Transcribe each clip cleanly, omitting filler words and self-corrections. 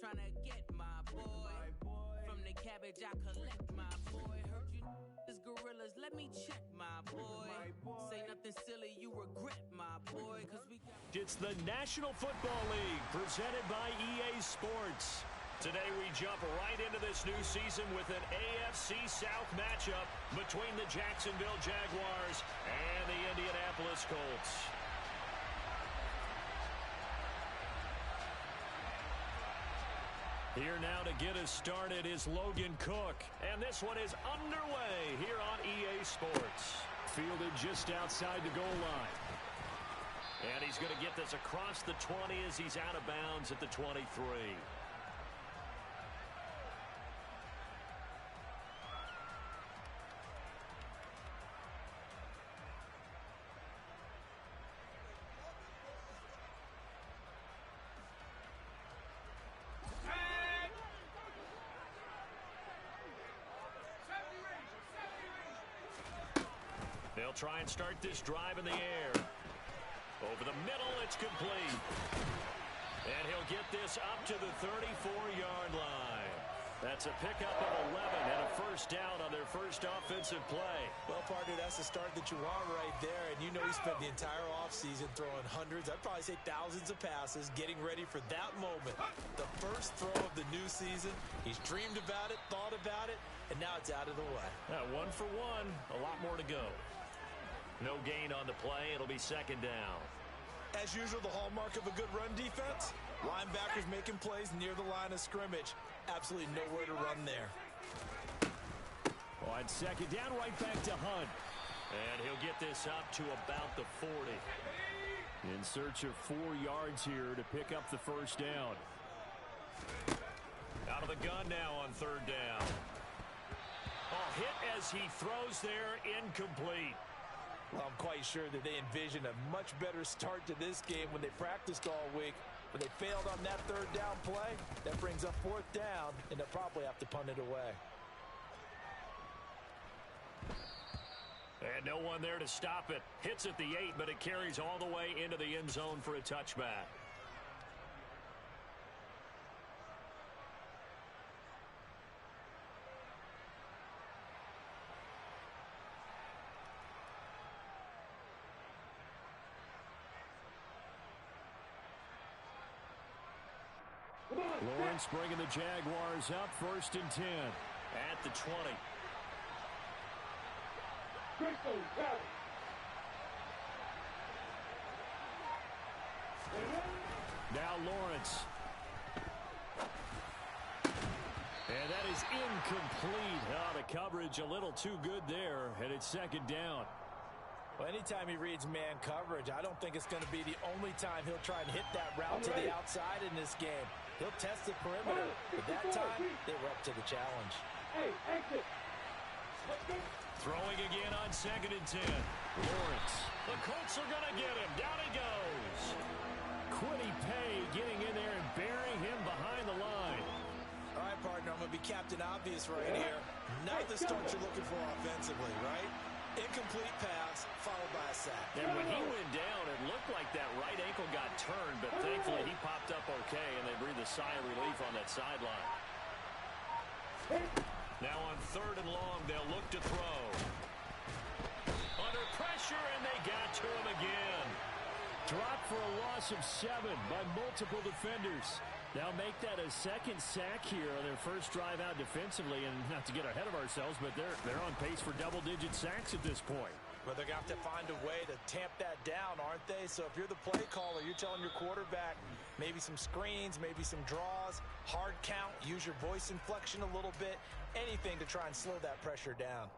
tryna get my boy. From the cabbage I collect my boy. Heard you is gorillas, let me check my boy. Say nothing silly, you regret my boy. Cause we got... It's the National Football League presented by EA Sports. Today we jump right into this new season with an AFC South matchup between the Jacksonville Jaguars and the Indianapolis Colts. Here now to get us started is Logan Cook. And this one is underway here on EA Sports. Fielded just outside the goal line. And he's going to get this across the 20 as he's out of bounds at the 23. They'll try and start this drive in the air. Over the middle, it's complete. And he'll get this up to the 34-yard line. That's a pickup of 11 and a first down on their first offensive play. Well, partner, that's the start that you want right there. And you know he spent the entire offseason throwing hundreds, I'd probably say thousands of passes, getting ready for that moment. The first throw of the new season. He's dreamed about it, thought about it, and now it's out of the way. One for one, a lot more to go. No gain on the play. It'll be second down. As usual, the hallmark of a good run defense, linebackers making plays near the line of scrimmage. Absolutely nowhere to run there. On second down, right back to Hunt. And he'll get this up to about the 40. In search of 4 yards here to pick up the first down. Out of the gun now on third down. Hit as he throws there, incomplete. Well, I'm quite sure that they envisioned a much better start to this game when they practiced all week. When they failed on that third down play, that brings up fourth down, and they'll probably have to punt it away. And no one there to stop it. Hits at the 8, but it carries all the way into the end zone for a touchback. Lawrence bringing the Jaguars up, 1st and 10 at the 20. Now Lawrence. And that is incomplete. The coverage a little too good there, and it's second down. Well, anytime he reads man coverage, I don't think it's going to be the only time he'll try and hit that route to the outside in this game. He'll test the perimeter, but that time, they were up to the challenge. Throwing again on 2nd and 10. Lawrence. The Colts are going to get him. Down he goes. Quiddy Pay getting in there and burying him behind the line. All right, partner, I'm going to be Captain Obvious right here. Not the start you're looking for offensively, right? Incomplete pass, followed by a sack. And when he went down, it looked like that right ankle got turned, but thankfully he popped up okay, and they breathed a sigh of relief on that sideline. Now on 3rd and long, they'll look to throw. Under pressure, and they got to him again. Dropped for a loss of 7 by multiple defenders. Now make that a second sack here on their first drive out defensively, and not to get ahead of ourselves, but they're on pace for double-digit sacks at this point. But they're going to have to find a way to tamp that down, aren't they? So if you're the play caller, you're telling your quarterback maybe some screens, maybe some draws, hard count, use your voice inflection a little bit, anything to try and slow that pressure down.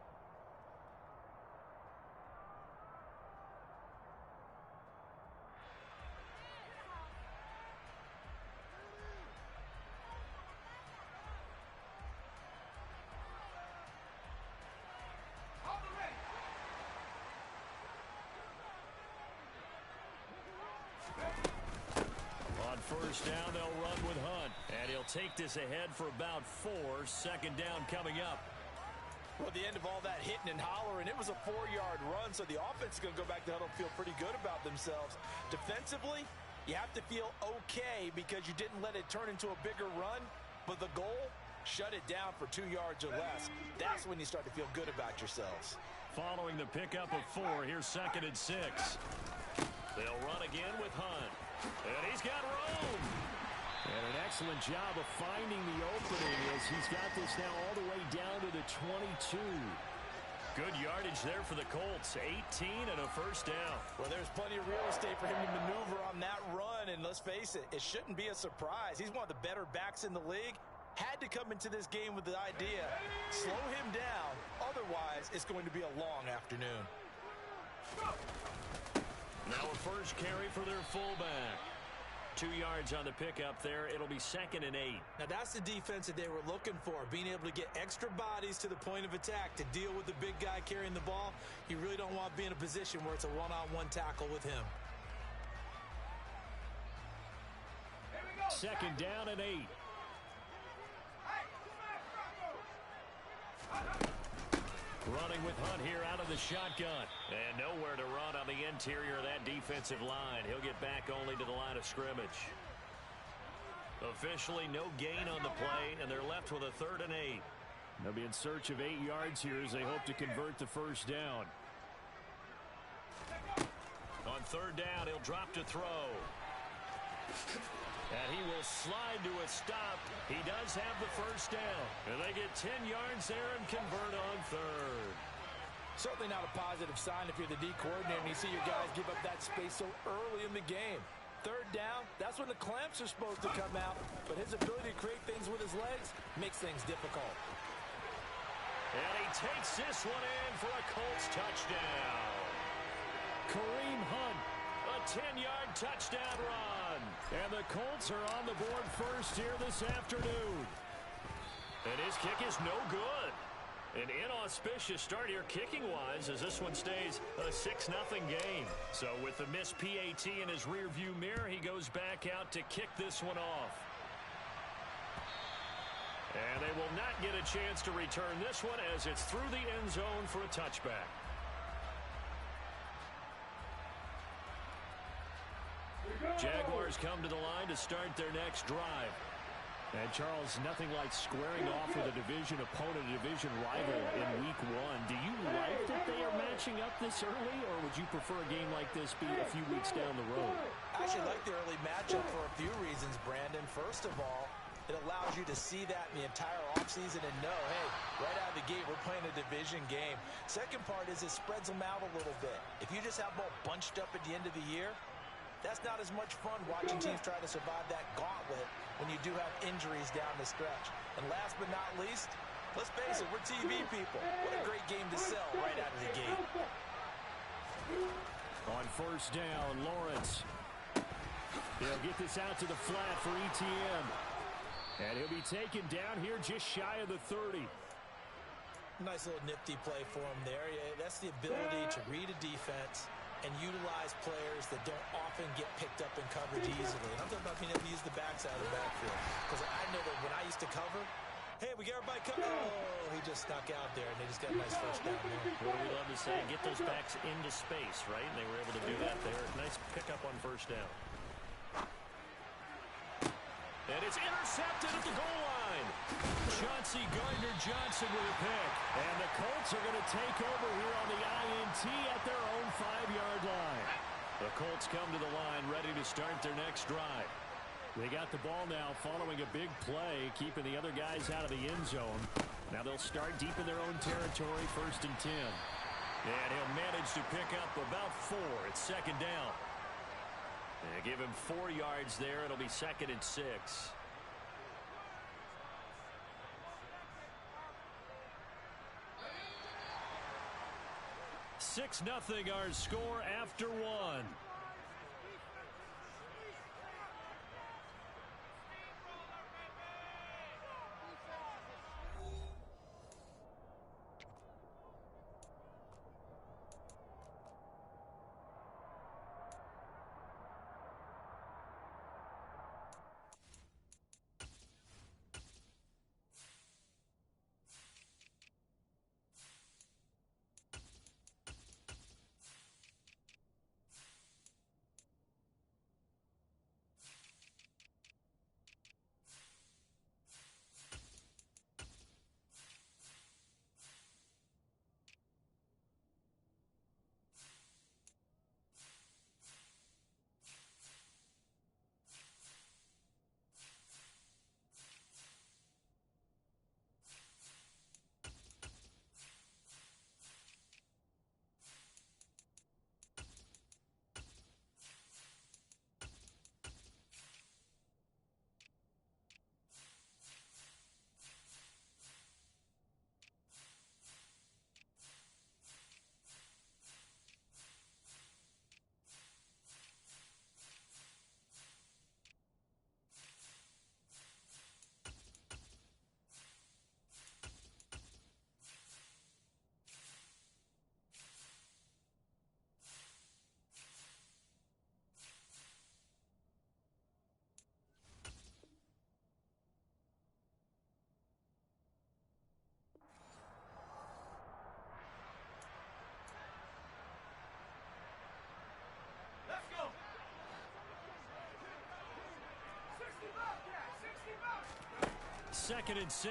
On first down, they'll run with Hunt. And he'll take this ahead for about 4. 2nd down coming up. Well, at the end of all that hitting and hollering, it was a 4-yard run, so the offense is going to go back to the huddle and feel pretty good about themselves. Defensively, You have to feel okay because you didn't let it turn into a bigger run, but the goal, shut it down for 2 yards or less. That's when you start to feel good about yourselves. Following the pickup of 4, here's 2nd and 6. They'll run again with Hunt. And he's got room. And an excellent job of finding the opening as he's got this now all the way down to the 22. Good yardage there for the Colts. 18 and a first down. Well, there's plenty of real estate for him to maneuver on that run. And let's face it, it shouldn't be a surprise. He's one of the better backs in the league. Had to come into this game with the idea, slow him down. Otherwise, it's going to be a long afternoon. Now a first carry for their fullback. 2 yards on the pickup there. It'll be 2nd and 8. Now, that's the defense that they were looking for, being able to get extra bodies to the point of attack to deal with the big guy carrying the ball. You really don't want to be in a position where it's a one-on-one tackle with him. 2nd down and 8. Running with Hunt here out of the shotgun. And nowhere to run on the interior of that defensive line. He'll get back only to the line of scrimmage. Officially no gain on the play, and they're left with a 3rd and 8. They'll be in search of 8 yards here as they hope to convert the first down. On 3rd down, he'll drop to throw. And he will slide to a stop. He does have the first down. And they get 10 yards there and convert on 3rd. Certainly not a positive sign if you're the D coordinator and you see your guys give up that space so early in the game. 3rd down, that's when the clamps are supposed to come out. But his ability to create things with his legs makes things difficult. And he takes this one in for a Colts touchdown. Kareem Hunt, a 10-yard touchdown run. And the Colts are on the board first here this afternoon. And his kick is no good. An inauspicious start here kicking-wise as this one stays a 6-0 game. So with the missed PAT in his rearview mirror, he goes back out to kick this one off. And they will not get a chance to return this one as it's through the end zone for a touchback. Jaguars come to the line to start their next drive. And, Charles, nothing like squaring off with a division opponent, a division rival in Week 1. Do you like that they are matching up this early, or would you prefer a game like this be a few weeks down the road? I actually like the early matchup for a few reasons, Brandon. First of all, it allows you to see that in the entire offseason and know, hey, right out of the gate, we're playing a division game. Second part is it spreads them out a little bit. If you just have them all bunched up at the end of the year, that's not as much fun watching teams try to survive that gauntlet when you do have injuries down the stretch. And last but not least, let's face it, we're TV people. What a great game to sell right out of the gate. On first down, Lawrence. He'll get this out to the flat for ETN. And he'll be taken down here just shy of the 30. Nice little nifty play for him there. Yeah, that's the ability to read a defense and utilize players that don't often get picked up in coverage easily. And I'm talking about being able to use the backside of the backfield. Because I know that when I used to cover, hey, we got everybody covered. Oh, he just snuck out there, and they just got a nice first down there. What do we love to say? Get those backs into space, right? And they were able to do that there. Nice pickup on first down. And it's intercepted at the goal line. Chauncey Gardner-Johnson with a pick. And the Colts are going to take over here on the INT at their own 5-yard line. The Colts come to the line ready to start their next drive. They got the ball now following a big play, keeping the other guys out of the end zone. Now they'll start deep in their own territory, 1st and 10. And he'll manage to pick up about 4. It's 2nd down. They give him 4 yards there. It'll be 2nd and 6. Six nothing our score after 1. 2nd and 6.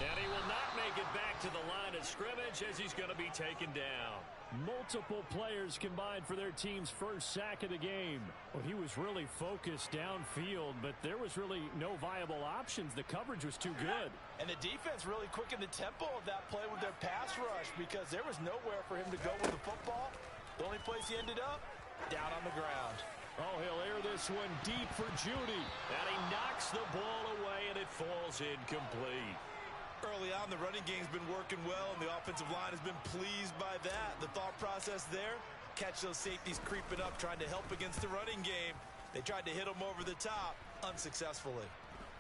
And he will not make it back to the line of scrimmage as he's going to be taken down. Multiple players combined for their team's first sack of the game. Well, he was really focused downfield, but there was really no viable options. The coverage was too good. And the defense really quickened the tempo of that play with their pass rush because there was nowhere for him to go with the football. The only place he ended up, down on the ground. Oh, he'll air this one deep for Judy. And he knocks the ball away, and it falls incomplete. Early on, the running game's been working well, and the offensive line has been pleased by that. The thought process there, catch those safeties creeping up, trying to help against the running game. They tried to hit them over the top, unsuccessfully.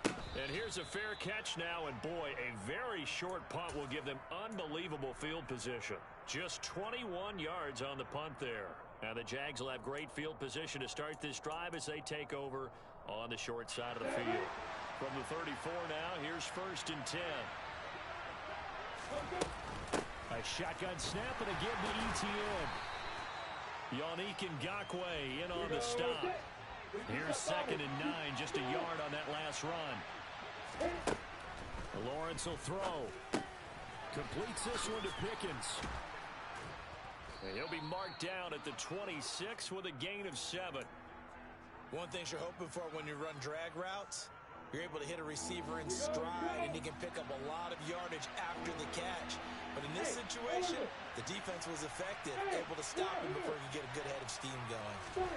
And here's a fair catch now, and boy, a very short punt will give them unbelievable field position. Just 21 yards on the punt there. Now the Jags will have great field position to start this drive as they take over on the short side of the field. From the 34 now, here's 1st and 10. A shotgun snap and again to ETN. Yannick Ngakoue in on the stop. Here's 2nd and 9, just a yard on that last run. Lawrence will throw. Completes this one to Pickens. And he'll be marked down at the 26 with a gain of 7. One thing you're hoping for when you run drag routes, you're able to hit a receiver in stride, and he can pick up a lot of yardage after the catch. But in this situation, the defense was effective, able to stop him before he could get a good head of steam going.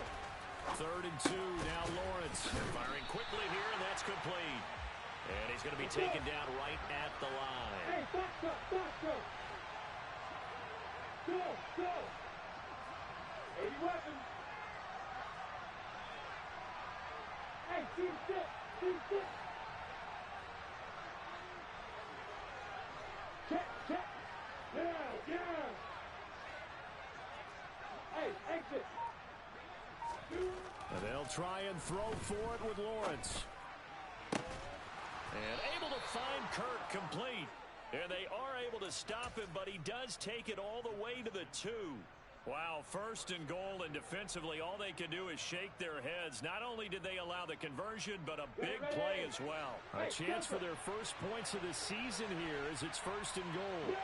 3rd and 2, now Lawrence. Firing quickly here, and that's complete. And he's going to be taken down right at the line. Hey, box up, box up. Go, go. 80 weapons. Hey, team six. Team six. Check, check. Yeah, yeah. Hey, exit. And they'll try and throw for it with Lawrence. And able to find Kirk complete. And they are able to stop him, but he does take it all the way to the 2. Wow, 1st and goal, and defensively all they can do is shake their heads. Not only did they allow the conversion, but a big play as well. A chance for their first points of the season here as it's 1st and goal.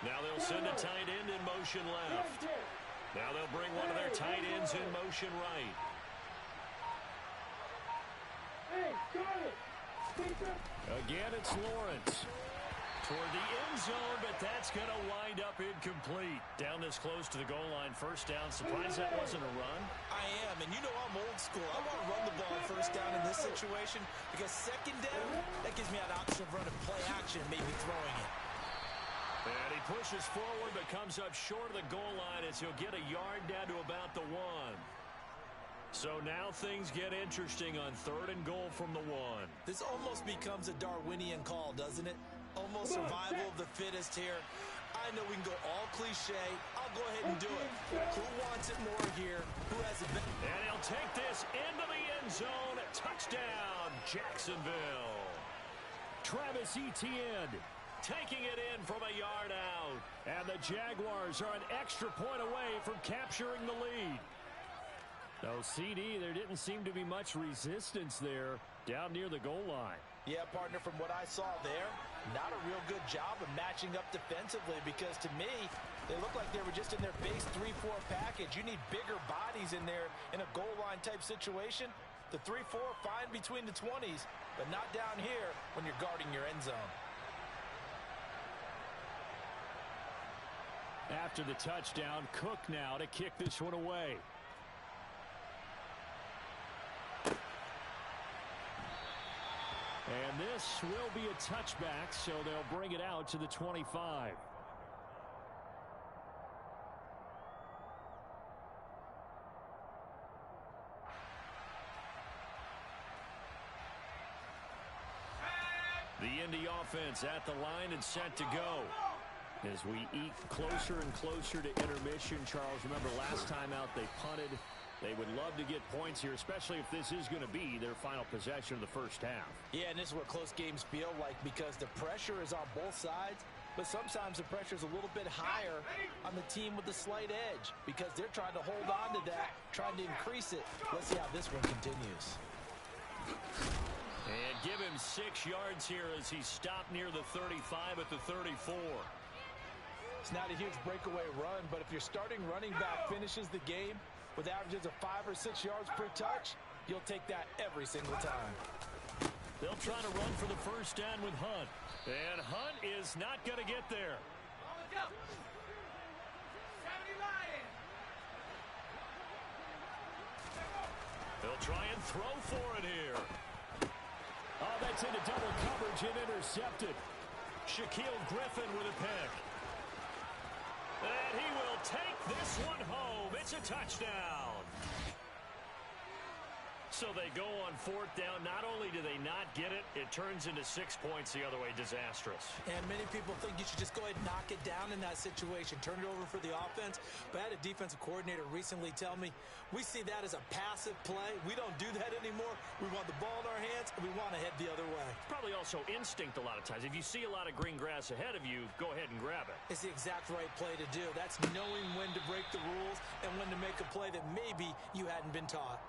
Now they'll send a tight end in motion left. Now they'll bring one of their tight ends in motion right. Again, it's Lawrence. Toward the end zone, but that's going to wind up incomplete. Down this close to the goal line, 1st down. Surprised that wasn't a run? I am, and you know I'm old school. I want to run the ball on 1st down in this situation because 2nd down, that gives me an option of running play action and maybe throwing it. And he pushes forward but comes up short of the goal line as he'll get a yard down to about the 1. So now things get interesting on 3rd and goal from the 1. This almost becomes a Darwinian call, doesn't it? Almost survival of the fittest here. I know we can go all cliche. I'll go ahead and do it. Who wants it more here? Who has it? And he'll take this into the end zone. Touchdown, Jacksonville. Travis Etienne taking it in from a yard out. And the Jaguars are an extra point away from capturing the lead. No, CD, there didn't seem to be much resistance there down near the goal line. Yeah, partner, from what I saw there, not a real good job of matching up defensively because to me, they look like they were just in their base 3-4 package. You need bigger bodies in there in a goal line type situation. The 3-4 fine between the 20s, but not down here when you're guarding your end zone. After the touchdown, Cook now to kick this one away. And this will be a touchback, so they'll bring it out to the 25. The Indy offense at the line and set to go. As we eke closer and closer to intermission, Charles, remember last time out they punted. They would love to get points here, especially if this is going to be their final possession of the first half. Yeah, and this is what close games feel like because the pressure is on both sides, but sometimes the pressure is a little bit higher on the team with the slight edge because they're trying to hold on to that, trying to increase it. Let's see how this one continues. And give him 6 yards here as he stopped near the 35 at the 34. It's not a huge breakaway run, but if your starting running back finishes the game with averages of 5 or 6 yards per touch, you'll take that every single time. They'll try to run for the first down with Hunt. And Hunt is not going to get there. They'll try and throw for it here. Oh, that's into double coverage and intercepted. Shaquille Griffin with a pick. And he will take this one home. It's a touchdown. So they go on 4th down. Not only do they not get it, it turns into 6 points the other way. Disastrous. And many people think you should just go ahead and knock it down in that situation. Turn it over for the offense. But I had a defensive coordinator recently tell me, we see that as a passive play. We don't do that anymore. We want the ball in our hands, and we want to head the other way. Probably also instinct a lot of times. If you see a lot of green grass ahead of you, go ahead and grab it. It's the exact right play to do. That's knowing when to break the rules and when to make a play that maybe you hadn't been taught.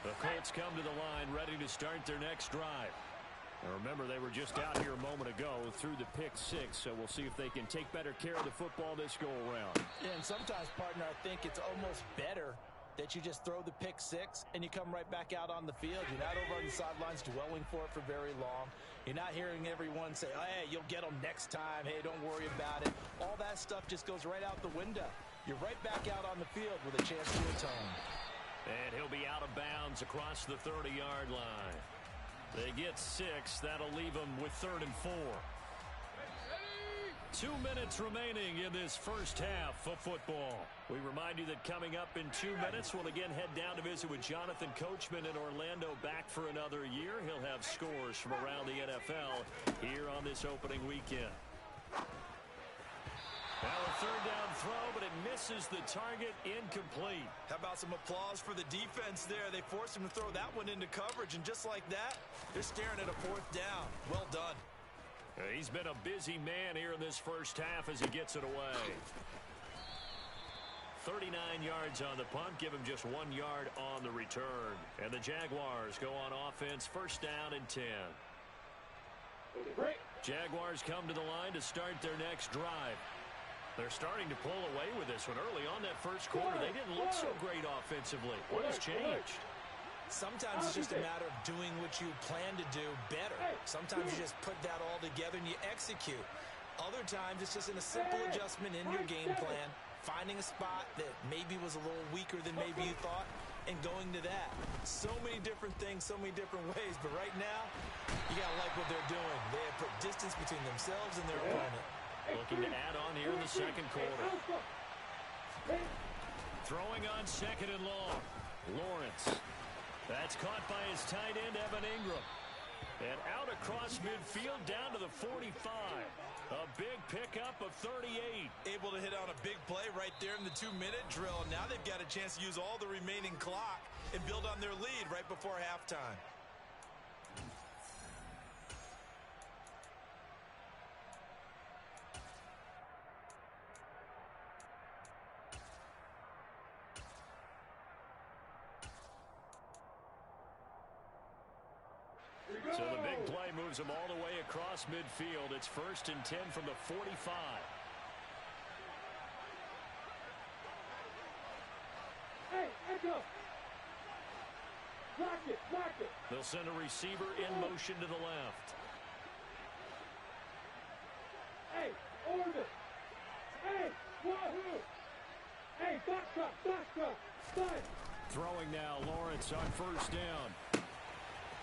The Colts come to the line ready to start their next drive. Now remember, they were just out here a moment ago through the pick 6, so we'll see if they can take better care of the football this go-around. Yeah, and sometimes, partner, I think it's almost better that you just throw the pick 6 and you come right back out on the field. You're not over on the sidelines dwelling for it for very long. You're not hearing everyone say, oh, hey, you'll get them next time. Hey, don't worry about it. All that stuff just goes right out the window. You're right back out on the field with a chance to atone. And he'll be out of bounds across the 30-yard line. They get 6. That'll leave them with 3rd and 4. 2 minutes remaining in this first half of football. We remind you that coming up in 2 minutes, we'll again head down to visit with Jonathan Coachman in Orlando, back for another year. He'll have scores from around the NFL here on this opening weekend. Now a 3rd down throw, but it misses the target, incomplete. How about some applause for the defense there? They forced him to throw that one into coverage, and just like that, they're staring at a 4th down. Well done. He's been a busy man here in this first half as he gets it away. 39 yards on the punt, give him just 1 yard on the return. And the Jaguars go on offense, 1st down and 10. Jaguars come to the line to start their next drive. They're starting to pull away with this one. Early on that first quarter, they didn't look so great offensively. What has changed? Sometimes it's just a matter of doing what you plan to do better. Sometimes you just put that all together and you execute. Other times it's just in a simple adjustment in your game plan, finding a spot that maybe was a little weaker than maybe you thought, and going to that. So many different things, so many different ways. But right now, you got to like what they're doing. They have put distance between themselves and their opponent. Looking to add on here in the second quarter. Throwing on 2nd and long. Lawrence. That's caught by his tight end, Evan Ingram. And out across midfield down to the 45. A big pickup of 38. Able to hit on a big play right there in the 2-minute drill. Now they've got a chance to use all the remaining clock and build on their lead right before halftime. So the big play moves them all the way across midfield. It's 1st and 10 from the 45. Hey, Echo! Block it, block it! They'll send a receiver in motion to the left. Hey, Orvis! Hey, wahoo! Hey, box up, fine! Throwing now, Lawrence on 1st down.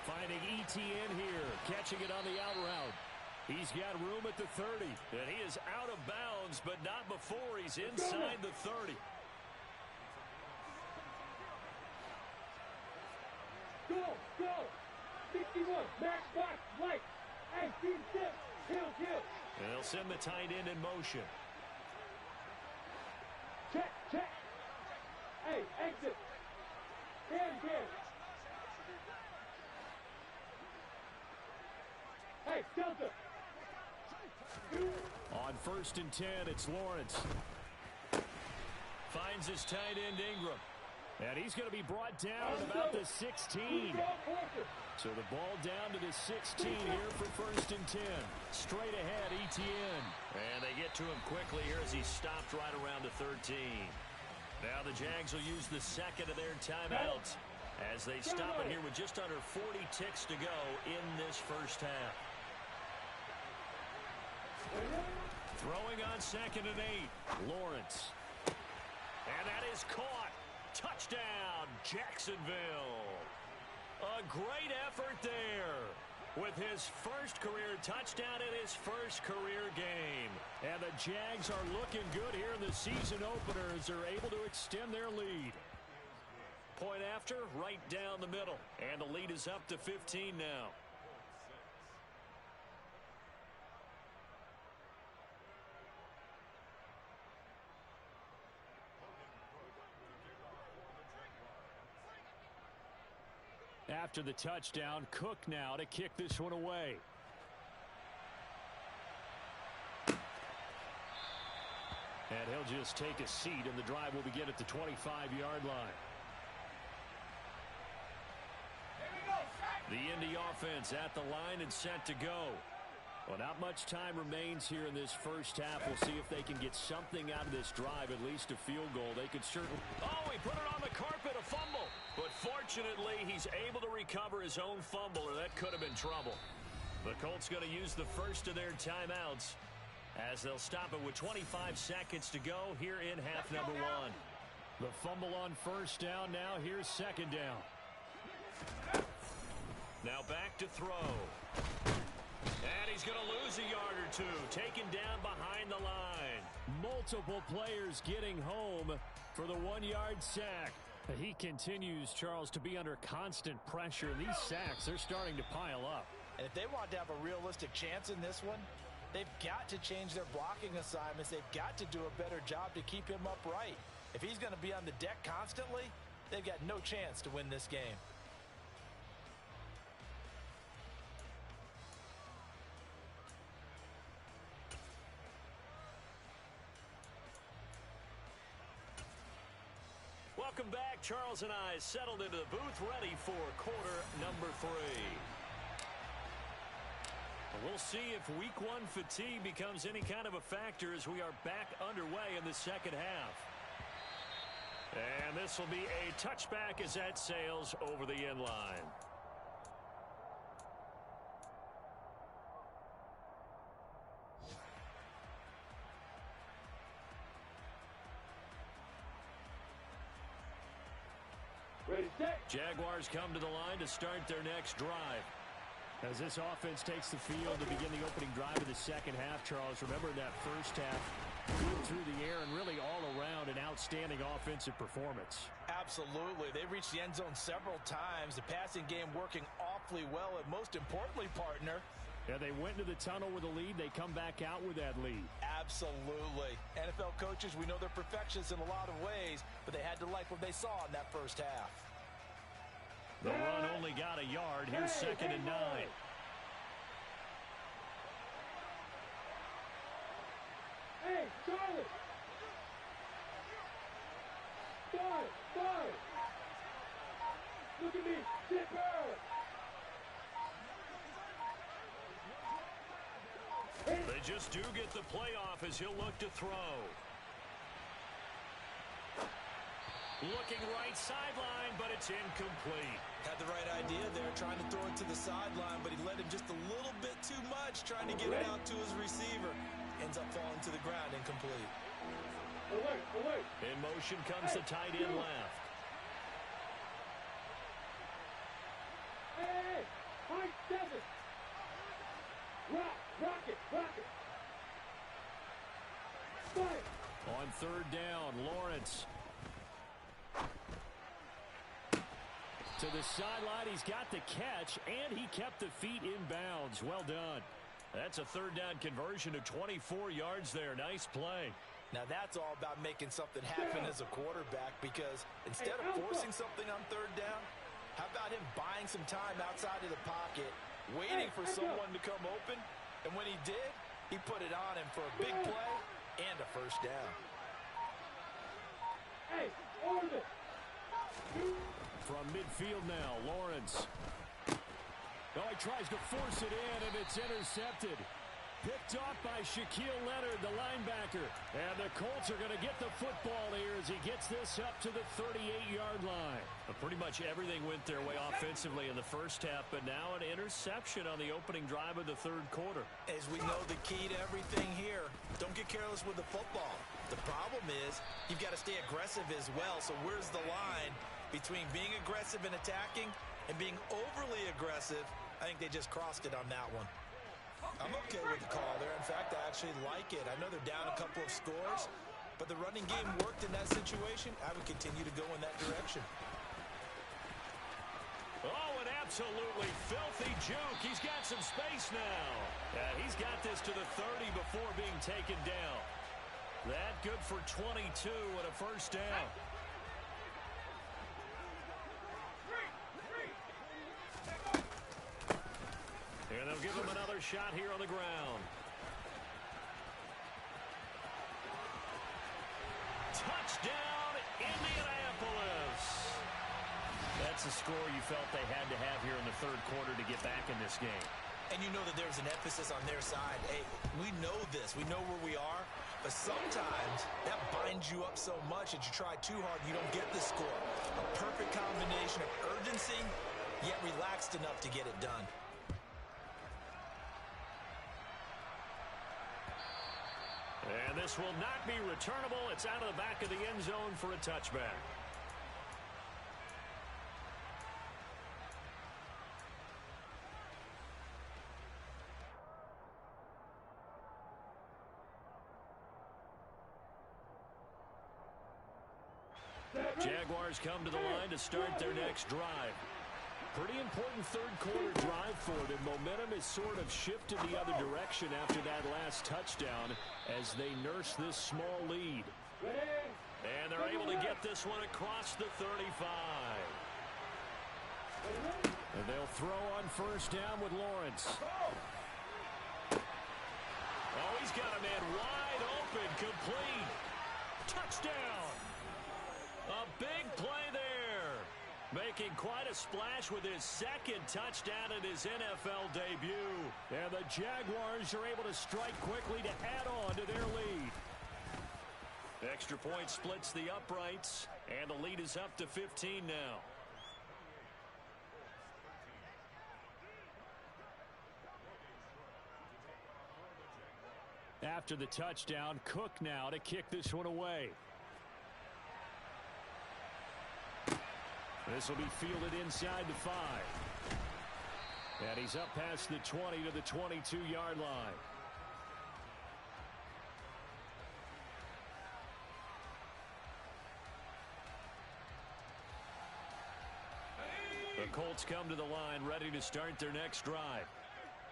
Finding ETN here, catching it on the out route. He's got room at the 30, and he is out of bounds, but not before he's inside the 30. Go! 61, max box, light. Hey, team 6, kill. And they'll send the tight end in motion. Check. Hey, exit. Can. Hey, Delta. On 1st and 10, it's Lawrence. Finds his tight end Ingram. And he's going to be brought down at about the 16. So the ball down to the 16 here for 1st and 10. Straight ahead, ETN. And they get to him quickly here as he stopped right around the 13. Now the Jags will use the second of their timeouts as they stop it here with just under 40 ticks to go in this first half. Throwing on 2nd and 8. Lawrence. And that is caught. Touchdown, Jacksonville. A great effort there with his first career touchdown in his first career game. And the Jags are looking good here in the season opener as they're able to extend their lead. Point after, right down the middle. And the lead is up to 15 now. After the touchdown, Cook now to kick this one away. And he'll just take a seat, and the drive will begin at the 25-yard line. The Indy offense at the line and set to go. Well, not much time remains here in this first half. We'll see if they can get something out of this drive, at least a field goal. They could certainly... Oh, he put it on the carpet, a fumble. But fortunately, he's able to recover his own fumble, or that could have been trouble. The Colts going to use the first of their timeouts as they'll stop it with 25 seconds to go here in half number 1. The fumble on 1st down. Now here's 2nd down. Now back to throw. And he's going to lose a yard or two. Taken down behind the line. Multiple players getting home for the 1-yard sack. He continues, Charles, to be under constant pressure. These sacks, they're starting to pile up. And if they want to have a realistic chance in this one, they've got to change their blocking assignments. They've got to do a better job to keep him upright. If he's going to be on the deck constantly, they've got no chance to win this game. Welcome back. Charles and I settled into the booth, ready for quarter number 3. We'll see if week 1 fatigue becomes any kind of a factor as we are back underway in the second half. And this will be a touchback as that sails over the end line. Jaguars come to the line to start their next drive. As this offense takes the field to begin the opening drive of the second half, Charles, remember that first half, good through the air and really all around an outstanding offensive performance. Absolutely. They reached the end zone several times. The passing game working awfully well, and most importantly, partner, yeah, they went into the tunnel with a lead. They come back out with that lead. Absolutely. NFL coaches, we know they're perfectionists in a lot of ways, but they had to like what they saw in that first half. The run only got a yard. Here's 2nd and 9. Hey, Charlie! Five! Look at me! Zipper! They just do get the playoff as he'll look to throw. Looking right sideline, but it's incomplete. Had the right idea there, trying to throw it to the sideline, but he let him just a little bit too much, trying to get it out to his receiver. Ends up falling to the ground, incomplete. Alert! In motion comes the tight end left. Hey! High 7! Rock it! Fight! On 3rd down, Lawrence. To the sideline, he's got the catch, and he kept the feet in bounds. Well done. That's a 3rd down conversion to 24 yards there. Nice play. Now that's all about making something happen as a quarterback, because instead of forcing something on 3rd down, how about him buying some time outside of the pocket, waiting for someone to come open, and when he did, he put it on him for a big play and a 1st down. Hey, order. From midfield now, Lawrence. Oh, he tries to force it in, and it's intercepted. Picked off by Shaquille Leonard, the linebacker. And the Colts are going to get the football here as he gets this up to the 38-yard line. Pretty much everything went their way offensively in the first half, but now an interception on the opening drive of the third quarter. As we know, the key to everything here, don't get careless with the football. The problem is you've got to stay aggressive as well. So where's the line between being aggressive and attacking and being overly aggressive? I think they just crossed it on that one. I'm okay with the call there. In fact, I actually like it. I know they're down a couple of scores, but the running game worked in that situation. I would continue to go in that direction. Oh, an absolutely filthy juke. He's got some space now. Yeah, he's got this to the 30 before being taken down. That good for 22 and a first down. And they'll give him another shot here on the ground. Touchdown, Indianapolis. That's a score you felt they had to have here in the third quarter to get back in this game. And you know that there's an emphasis on their side. Hey, we know this. We know where we are. But sometimes that binds you up so much that you try too hard and you don't get the score. A perfect combination of urgency, yet relaxed enough to get it done. And this will not be returnable. It's out of the back of the end zone for a touchback. Jaguars come to the line to start their next drive. Pretty important third quarter drive for them. Momentum has sort of shifted the other direction after that last touchdown as they nurse this small lead. And they're able to get this one across the 35. And they'll throw on first down with Lawrence. Oh, he's got a man wide open, complete. Touchdown. A big play there. Making quite a splash with his second touchdown in his NFL debut. And the Jaguars are able to strike quickly to add on to their lead. Extra point splits the uprights, and the lead is up to 15 now. After the touchdown, Cook now to kick this one away. This will be fielded inside the 5. And he's up past the 20 to the 22-yard line. The Colts come to the line ready to start their next drive.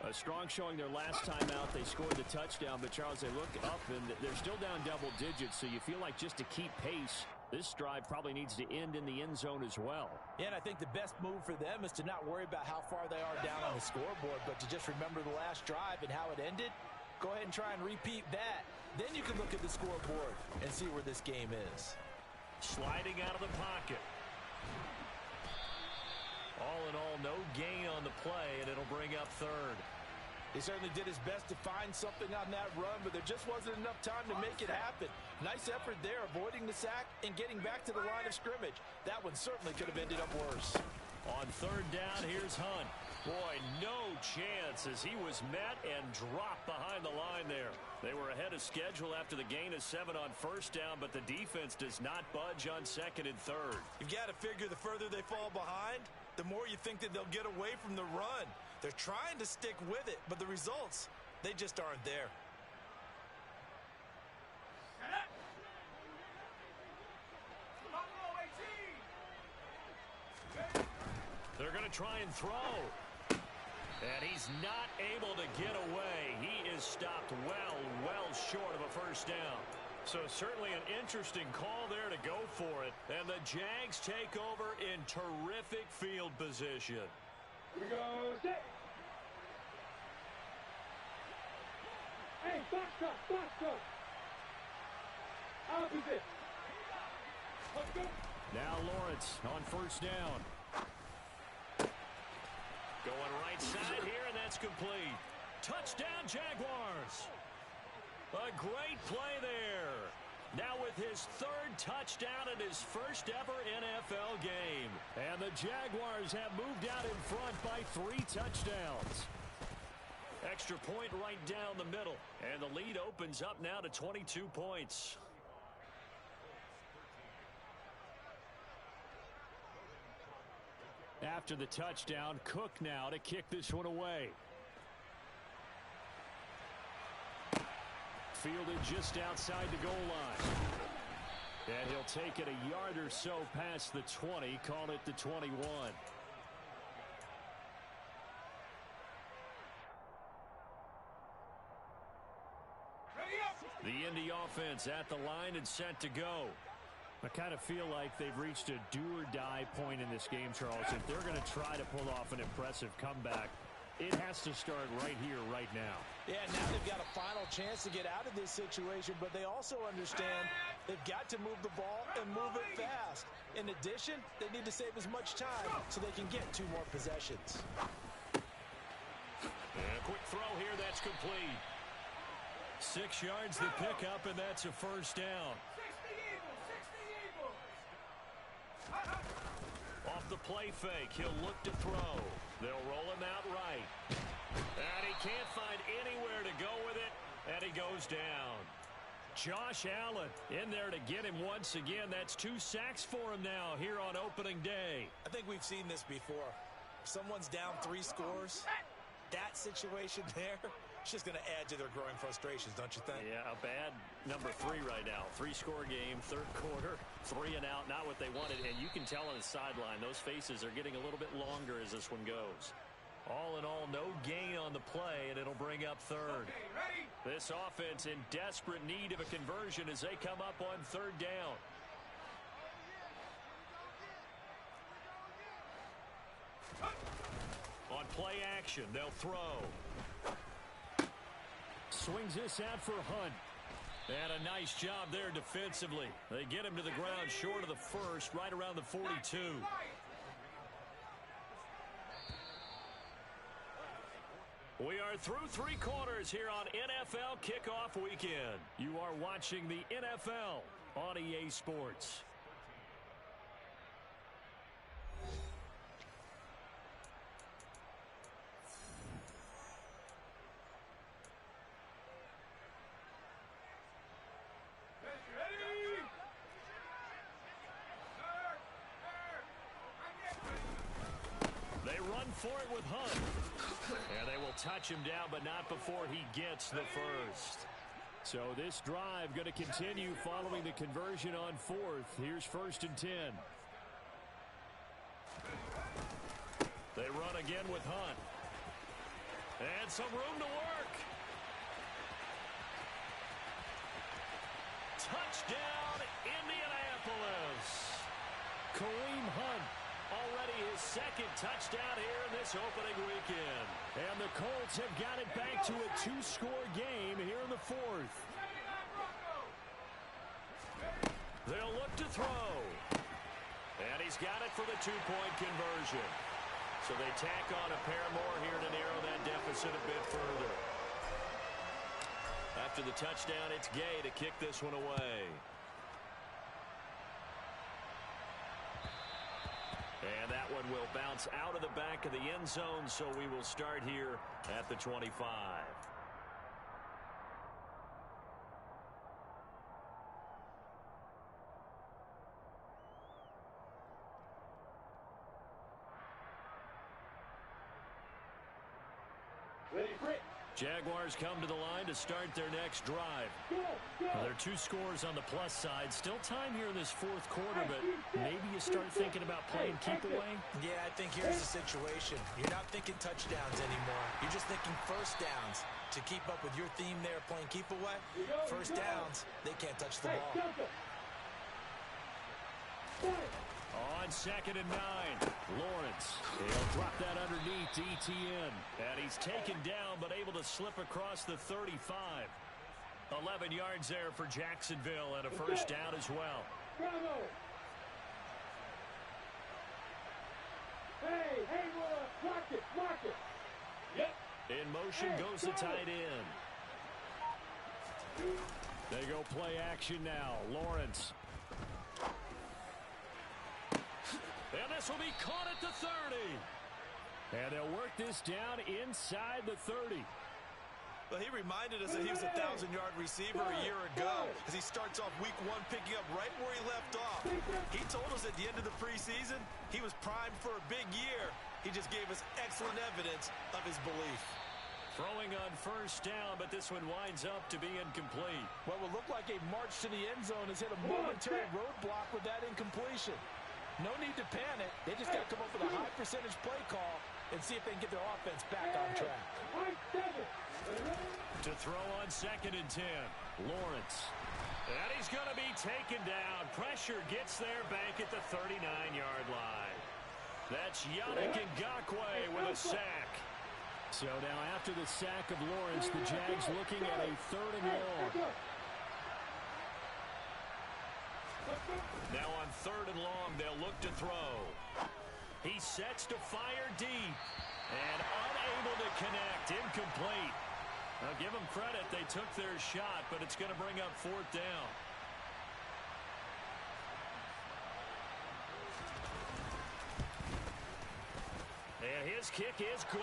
A strong showing their last time out. They scored the touchdown, but Charles, they look up and they're still down double digits, so you feel like just to keep pace, this drive probably needs to end in the end zone as well. Yeah, and I think the best move for them is to not worry about how far they are down on the scoreboard, but to just remember the last drive and how it ended. Go ahead and try and repeat that. Then you can look at the scoreboard and see where this game is. Sliding out of the pocket. All in all, no gain on the play, and it'll bring up third. He certainly did his best to find something on that run, but there just wasn't enough time to make it happen. Nice effort there, avoiding the sack and getting back to the line of scrimmage. That one certainly could have ended up worse. On third down, here's Hunt. Boy, no chance as he was met and dropped behind the line there. They were ahead of schedule after the gain of 7 on first down, but the defense does not budge on second and third. You've got to figure the further they fall behind, the more you think that they'll get away from the run. They're trying to stick with it, but the results, they just aren't there. They're going to try and throw. And he's not able to get away. He is stopped well short of a first down. So certainly an interesting call there to go for it. And the Jags take over in terrific field position. Here we go, set. Hey, box up. Opposite. Now Lawrence on first down. Going right side here, and that's complete. Touchdown, Jaguars. A great play there. Now with his third touchdown in his first ever NFL game. And the Jaguars have moved out in front by 3 touchdowns. Extra point right down the middle. And the lead opens up now to 22 points. After the touchdown, Cook now to kick this one away. Fielded just outside the goal line. And he'll take it a yard or so past the 20, call it the 21. The Indy offense at the line and set to go. I kind of feel like they've reached a do-or-die point in this game, Charles. If they're going to try to pull off an impressive comeback, it has to start right here, right now. Yeah, now they've got a final chance to get out of this situation, but they also understand they've got to move the ball and move it fast. In addition, they need to save as much time so they can get 2 more possessions. And a quick throw here, that's complete. 6 yards the pickup, and that's a first down. Off the play fake, he'll look to throw. They'll roll him out right. And he can't find anywhere to go with it, and he goes down. Josh Allen in there to get him once again. That's 2 sacks for him now here on opening day. I think we've seen this before. If someone's down 3 scores, that situation there, it's just going to add to their growing frustrations, don't you think? Yeah, a bad number 3 right now. 3-score game, third quarter, 3 and out, not what they wanted. And you can tell on the sideline, those faces are getting a little bit longer as this one goes. All in all, no gain on the play, and it'll bring up third. Okay, this offense in desperate need of a conversion as they come up on third down. On play action, they'll throw. Swings this out for Hunt. And a nice job there defensively. They get him to the ground short of the first, right around the 42. We are through 3 quarters here on NFL Kickoff Weekend. You are watching the NFL on EA Sports. They run for it with Hunt. And they will touch him down, but not before he gets the first. So this drive going to continue following the conversion on 4th. Here's 1st and 10. They run again with Hunt. And some room to work. Touchdown, Indianapolis. Kareem Hunt. Already his 2nd touchdown here in this opening weekend. And the Colts have got it back to a 2-score game here in the 4th. They'll look to throw. And he's got it for the 2-point conversion. So they tack on a pair more here to narrow that deficit a bit further. After the touchdown, it's Gay to kick this one away. And that one will bounce out of the back of the end zone, so we will start here at the 25. Ready, Britt. Jaguars come to the line to start their next drive. Well, there are 2 scores on the plus side. Still time here in this 4th quarter, but maybe you start thinking about playing keep away. Yeah, I think here's the situation. You're not thinking touchdowns anymore. You're just thinking first downs. To keep up with your theme there, playing keep away, first downs, they can't touch the ball. On 2nd and 9, Lawrence. He'll drop that underneath to ETN. And he's taken down, but able to slip across the 35. 11 yards there for Jacksonville and a first down as well. Hey, watch it. Yep. In motion goes the tight end. They go play action now. Lawrence. And this will be caught at the 30. And they'll work this down inside the 30. Well, he reminded us that he was a 1,000-yard receiver a year ago as he starts off week 1 picking up right where he left off. He told us at the end of the preseason he was primed for a big year. He just gave us excellent evidence of his belief. Throwing on first down, but this one winds up to be incomplete. What will look like a march to the end zone has hit a momentary roadblock with that incompletion. No need to panic. They just got to come up with a high percentage play call and see if they can get their offense back on track. To throw on 2nd and 10. Lawrence. And he's going to be taken down. Pressure gets there back at the 39-yard line. That's Yannick Ngakoue with a sack. So now after the sack of Lawrence, the Jags looking at a 3rd and long. Now on 3rd and long, they'll look to throw. He sets to fire deep. And unable to connect. Incomplete. Now give them credit. They took their shot, but it's going to bring up 4th down. And his kick is good.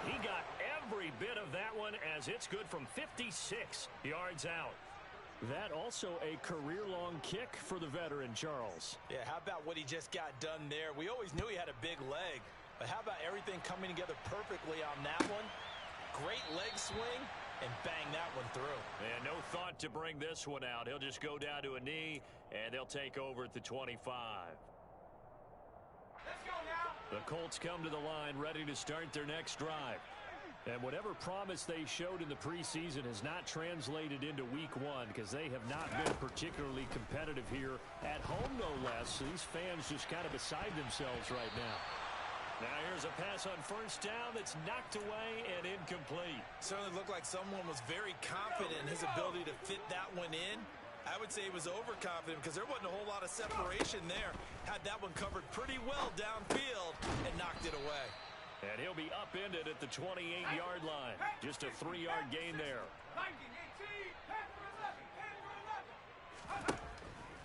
He got every bit of that one as it's good from 56 yards out. That also a career-long kick for the veteran, Charles. Yeah, how about what he just got done there? We always knew he had a big leg, but how about everything coming together perfectly on that one? Great leg swing, and bang that one through. And no thought to bring this one out. He'll just go down to a knee, and they'll take over at the 25. Let's go now. The Colts come to the line ready to start their next drive. And whatever promise they showed in the preseason has not translated into week 1 because they have not been particularly competitive here at home, no less. These fans just kind of beside themselves right now. Now here's a pass on first down that's knocked away and incomplete. Certainly looked like someone was very confident in his ability to fit that one in. I would say he was overconfident because there wasn't a whole lot of separation there. Had that one covered pretty well downfield and knocked it away. And he'll be upended at the 28-yard line. Just a 3-yard gain there.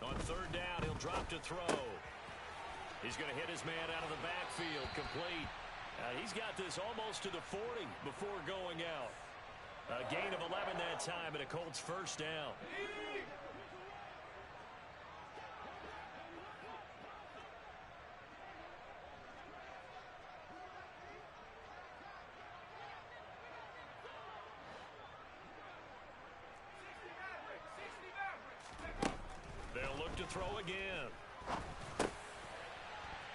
On 3rd down, he'll drop to throw. He's going to hit his man out of the backfield, complete. He's got this almost to the 40 before going out. A gain of 11 that time and a Colts first down. They'll look to throw again.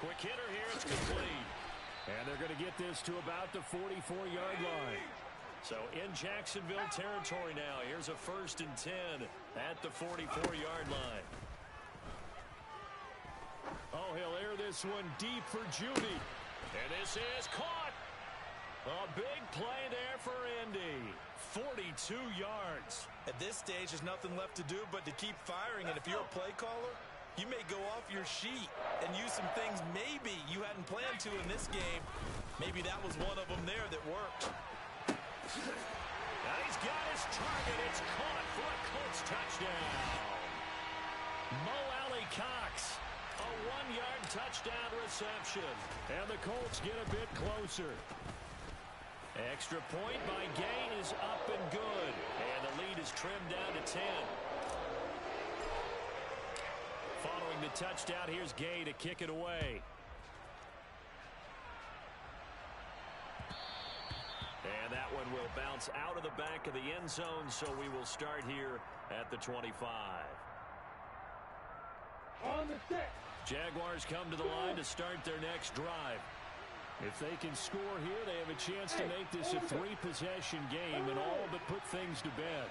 Quick hitter here, it's complete. And they're going to get this to about the 44-yard line. So in Jacksonville territory now. Here's a 1st and 10 at the 44-yard line. Oh, he'll air this one deep for Judy. And this is caught. A big play there for Indy. 42 yards. At this stage, there's nothing left to do but to keep firing. And if you're a play caller, you may go off your sheet and use some things maybe you hadn't planned to in this game. Maybe that was one of them there that worked. Now he's got his target. It's caught for a Colts touchdown. Mo Alley Cox. A 1-yard touchdown reception. And the Colts get a bit closer. Extra point by Gay is up and good. And the lead is trimmed down to 10. Following the touchdown, here's Gay to kick it away. And that one will bounce out of the back of the end zone, so we will start here at the 25. On the set. Jaguars come to the line to start their next drive. If they can score here, they have a chance to make this a 3-possession game and all but put things to bed.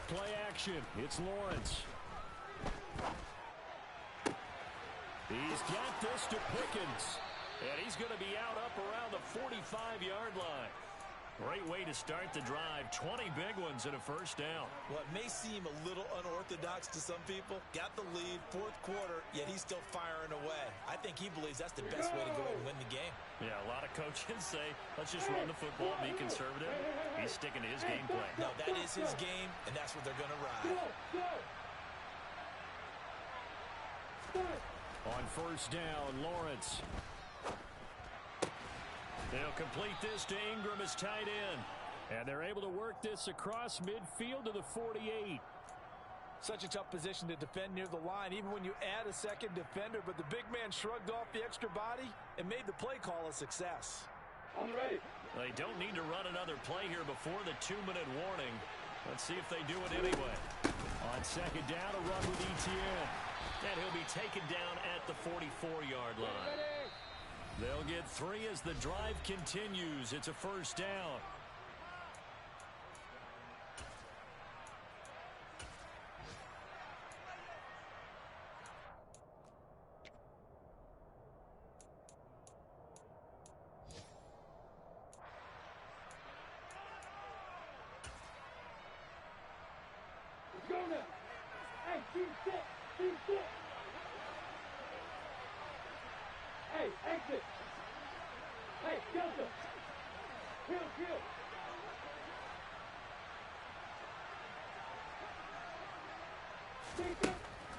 Play action. It's Lawrence. He's got this to Pickens. And he's going to be out up around the 45-yard line. Great way to start the drive. 20 big ones and a first down. Well, it may seem a little unorthodox to some people. Got the lead, fourth quarter, yet he's still firing away. I think he believes that's the best way to go and win the game. Yeah, a lot of coaches say, let's just run the football, be conservative. He's sticking to his game plan. No, that is his game, and that's what they're going to ride. On first down, Lawrence. They'll complete this to Ingram as tight end. And they're able to work this across midfield to the 48. Such a tough position to defend near the line, even when you add a second defender. But the big man shrugged off the extra body and made the play call a success. I'm ready. They don't need to run another play here before the 2-minute warning. Let's see if they do it anyway. On second down, a run with Etienne. And he'll be taken down at the 44-yard line. They'll get 3 as the drive continues. It's a first down. Let's go now. Hey, team sit. Team sit. Hey, exit. Hey, Delta. Kill.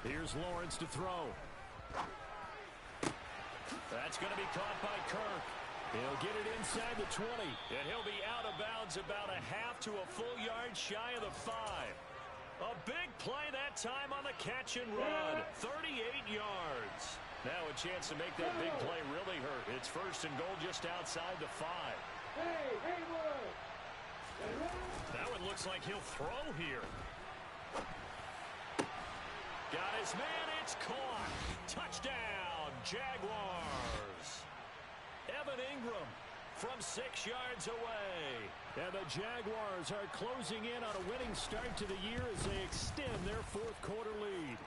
Here's Lawrence to throw. That's going to be caught by Kirk. He'll get it inside the 20. And he'll be out of bounds about a half to a full yard shy of the 5. A big play that time on the catch and run. 38 yards. Now a chance to make that big play really hurt. It's first and goal just outside the 5. Hey, Haywood. That one looks like he'll throw here. Got his man. It's caught. Touchdown, Jaguars. Evan Ingram from 6 yards away. And the Jaguars are closing in on a winning start to the year as they extend their fourth quarter lead.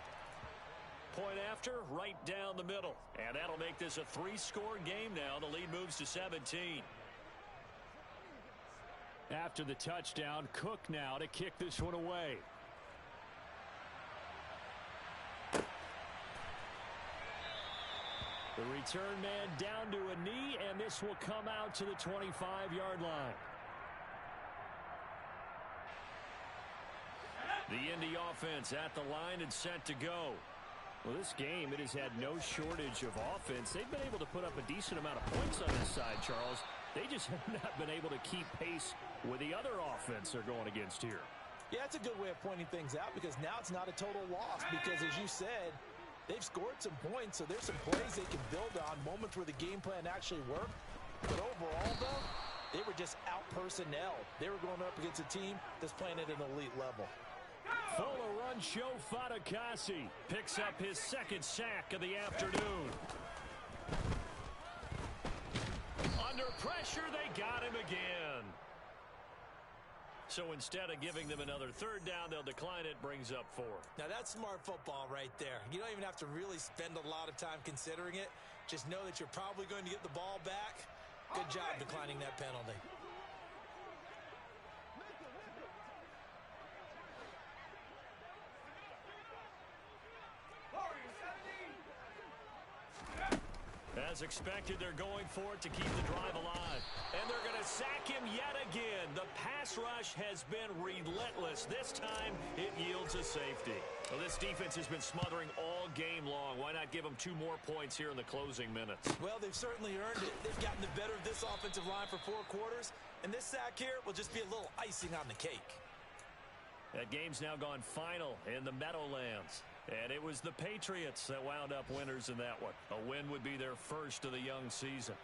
Point after, right down the middle. And that'll make this a 3-score game now. The lead moves to 17. After the touchdown, Cook now to kick this one away. The return man down to a knee, and this will come out to the 25-yard line. The Indy offense at the line and set to go. Well, this game, it has had no shortage of offense. They've been able to put up a decent amount of points on this side, Charles. They just have not been able to keep pace with the other offense they're going against here. Yeah, it's a good way of pointing things out because now it's not a total loss because, as you said, they've scored some points, so there's some plays they can build on, moments where the game plan actually worked. But overall, though, they were just out-personnel. They were going up against a team that's playing at an elite level. Fuller run show. Fatukasi picks up his second sack of the afternoon. Under pressure, they got him again. So instead of giving them another third down, they'll decline it, brings up 4. Now that's smart football right there. You don't even have to really spend a lot of time considering it. Just know that you're probably going to get the ball back. Good job declining that penalty. As expected, they're going for it to keep the drive alive. And they're going to sack him yet again. The pass rush has been relentless. This time, it yields a safety. Well, this defense has been smothering all game long. Why not give them 2 more points here in the closing minutes? Well, they've certainly earned it. They've gotten the better of this offensive line for 4 quarters. And this sack here will just be a little icing on the cake. That game's now gone final in the Meadowlands. And it was the Patriots that wound up winners in that one. A win would be their first of the young season.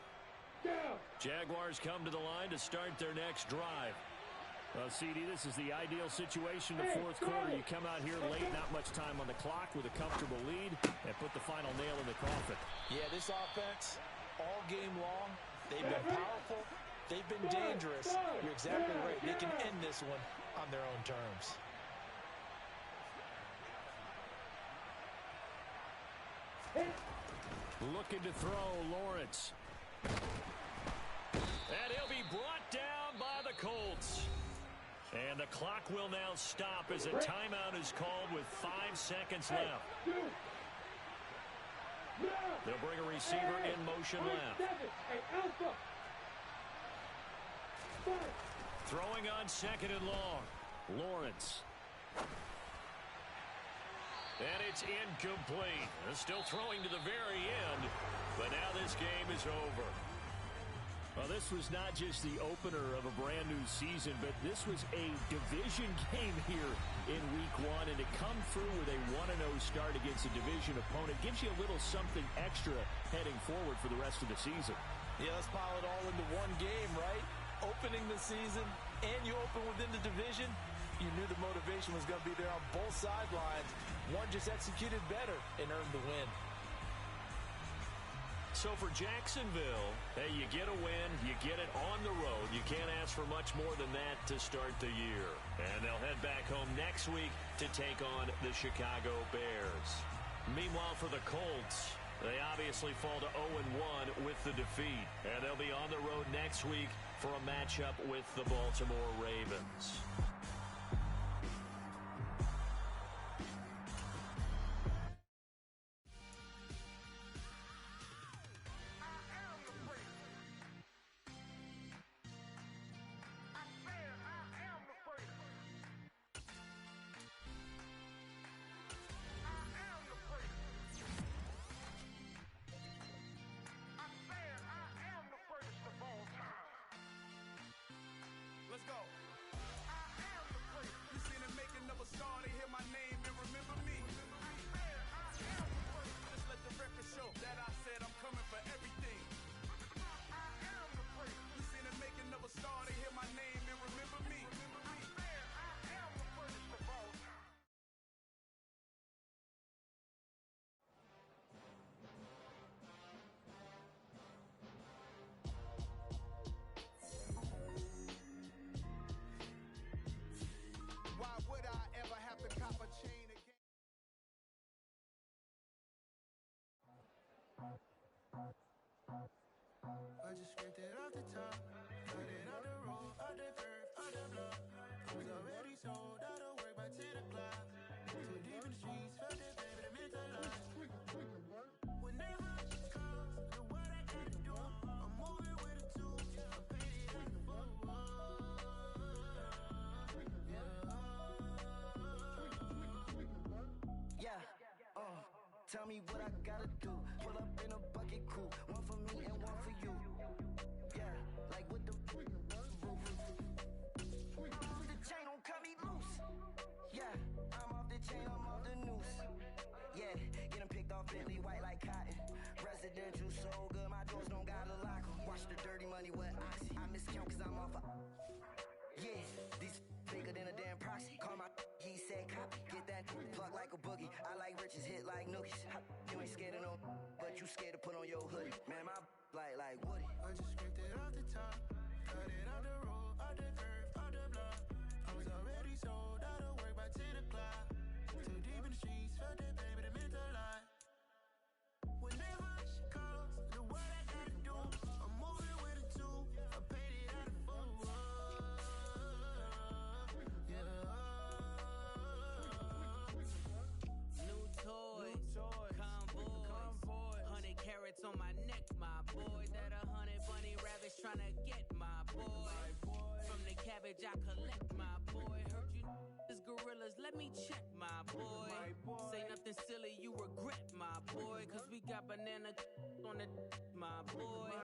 Jaguars come to the line to start their next drive. Well, CD, this is the ideal situation in the fourth quarter. You come out here late, not much time on the clock with a comfortable lead, and put the final nail in the coffin. Yeah, this offense, all game long, they've been powerful, they've been dangerous. You're exactly right. They can end this one on their own terms. Looking to throw, Lawrence. And he'll be brought down by the The clock will now stop as a timeout is called with 5 seconds left. They'll bring a receiver in motion left. Throwing on second and long. Lawrence. And it's incomplete. Still throwing to the very end, but now this game is over. Well, this was not just the opener of a brand new season, but this was a division game here in week 1, and to come through with a 1-0 start against a division opponent gives you a little something extra heading forward for the rest of the season. Yeah, let's pile it all into one game, right? Opening the season, and you open within the division. You knew the motivation was going to be there on both sidelines. One just executed better and earned the win. So for Jacksonville, hey, you get a win, you get it on the road. You can't ask for much more than that to start the year. And they'll head back home next week to take on the Chicago Bears. Meanwhile, for the Colts, they obviously fall to 0-1 with the defeat. And they'll be on the road next week for a matchup with the Baltimore Ravens. Let's go. I am the great. You seen the making of a star, they hear my name and remember me. I am the great. Just let the record show that I said I'm coming for everything. I am the great. You seen the making of a star, they hear my name and remember me. I am the greatest of all time. Why would I ever have to cop a chain again? I just scraped it off the top, cut it out the road, out the curve, out the block. Was already sold, out of work by 10 o'clock. Too deep in the streets, felt it, baby, the mental loss. Whenever she calls, do what I gotta do. I'm moving with a two, I paid it out the full. Yeah, tell me what I gotta do. Pull up in a bucket coupe, one for me and one for you. Yeah, like with the roof. The chain don't cut me loose. Yeah, I'm off the chain, I'm off the noose. Yeah, getting picked off Bentley, white like cotton. Residential so good, my doors don't gotta lock 'em. Watch the dirty money with oxy. I miscount cause I'm off a... Yeah, these bigger than a damn proxy. Call my he said copy. Get that plug like a boogie. I like riches, hit like nookies. You ain't scared of no, but you scared to put on your hoodie. Man, my like Woody. I just scraped it off the top, cut it out the road, out the curve, out the block. I was already sold, out of work by 10 o'clock. Too deep in the streets, felt it, baby, the mental lie. Whenever she calls, do what I gotta do. I'm moving with a two, I paid it out of full. New toys, convoy, 100 carats on my neck, my boy. That 100 bunny rabbits tryna get my boy. From the cabbage I collect, my boy. Heard you is gorillas, let me check, my boy. Say nothing silly, you regret, my boy. Cause we got banana on the, my boy.